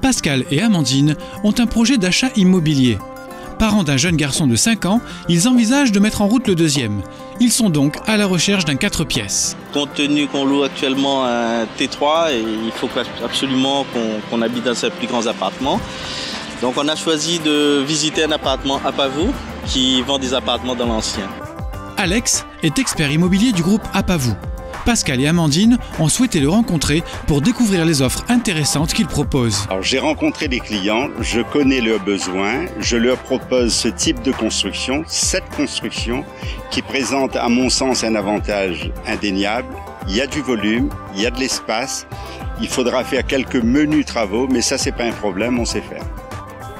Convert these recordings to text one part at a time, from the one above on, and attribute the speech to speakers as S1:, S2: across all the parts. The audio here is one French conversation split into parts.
S1: Pascal et Amandine ont un projet d'achat immobilier. Parents d'un jeune garçon de 5 ans, ils envisagent de mettre en route le deuxième. Ils sont donc à la recherche d'un 4 pièces.
S2: Compte tenu qu'on loue actuellement un T3, et il faut absolument qu'on habite dans ces plus grands appartements. Donc on a choisi de visiter un appartement à Pavou qui vend des appartements dans l'ancien.
S1: Alex est expert immobilier du groupe Apavou. Pascal et Amandine ont souhaité le rencontrer pour découvrir les offres intéressantes qu'il propose.
S3: Alors, j'ai rencontré les clients, je connais leurs besoins, je leur propose ce type de construction, cette construction qui présente à mon sens un avantage indéniable. Il y a du volume, il y a de l'espace, il faudra faire quelques menus travaux, mais ça c'est pas un problème, on sait faire.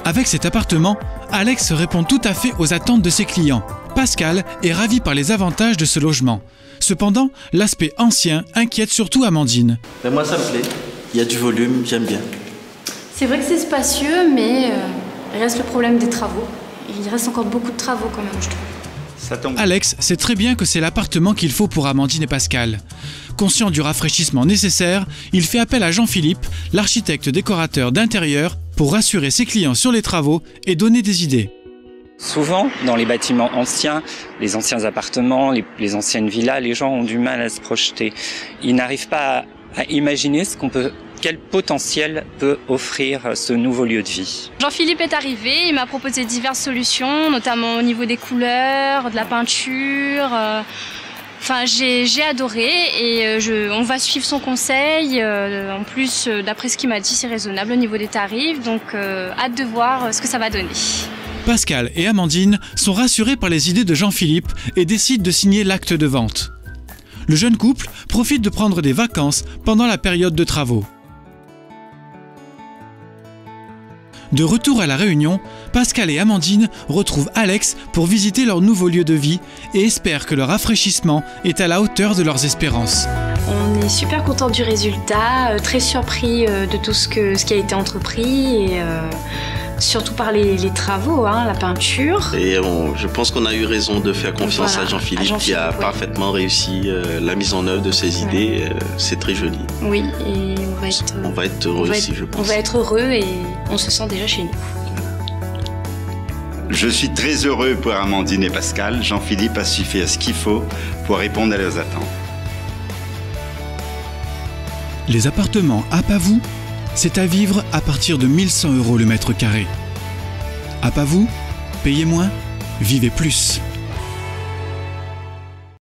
S1: Avec cet appartement, Alex répond tout à fait aux attentes de ses clients. Pascal est ravi par les avantages de ce logement. Cependant, l'aspect ancien inquiète surtout Amandine.
S2: Mais moi ça me plaît, il y a du volume, j'aime bien.
S4: C'est vrai que c'est spacieux, mais il reste le problème des travaux. Il reste encore beaucoup de travaux quand même, je trouve.
S1: Alex sait très bien que c'est l'appartement qu'il faut pour Amandine et Pascal. Conscient du rafraîchissement nécessaire, il fait appel à Jean-Philippe, l'architecte décorateur d'intérieur, pour rassurer ses clients sur les travaux et donner des idées.
S5: Souvent, dans les bâtiments anciens, les anciens appartements, les anciennes villas, les gens ont du mal à se projeter. Ils n'arrivent pas à imaginer quel potentiel peut offrir ce nouveau lieu de vie.
S4: Jean-Philippe est arrivé, il m'a proposé diverses solutions, notamment au niveau des couleurs, de la peinture. Enfin, j'ai adoré et on va suivre son conseil. En plus, d'après ce qu'il m'a dit, c'est raisonnable au niveau des tarifs. Donc, hâte de voir ce que ça va donner.
S1: Pascal et Amandine sont rassurés par les idées de Jean-Philippe et décident de signer l'acte de vente. Le jeune couple profite de prendre des vacances pendant la période de travaux. De retour à La Réunion, Pascal et Amandine retrouvent Alex pour visiter leur nouveau lieu de vie et espèrent que leur rafraîchissement est à la hauteur de leurs espérances.
S4: On est super contents du résultat, très surpris de tout ce qui a été entrepris et surtout par les travaux, la peinture.
S2: Et je pense qu'on a eu raison de faire confiance à Jean-Philippe qui a parfaitement réussi la mise en œuvre de ses idées. C'est très joli.
S4: Oui, et
S2: on va être heureux aussi, je pense.
S4: On va être heureux et on se sent déjà chez nous.
S3: Je suis très heureux pour Amandine et Pascal. Jean-Philippe a su faire ce qu'il faut pour répondre à leurs attentes.
S1: Les appartements Apavou, c'est à vivre à partir de 1 100 € le mètre carré. Apavou, payez moins, vivez plus.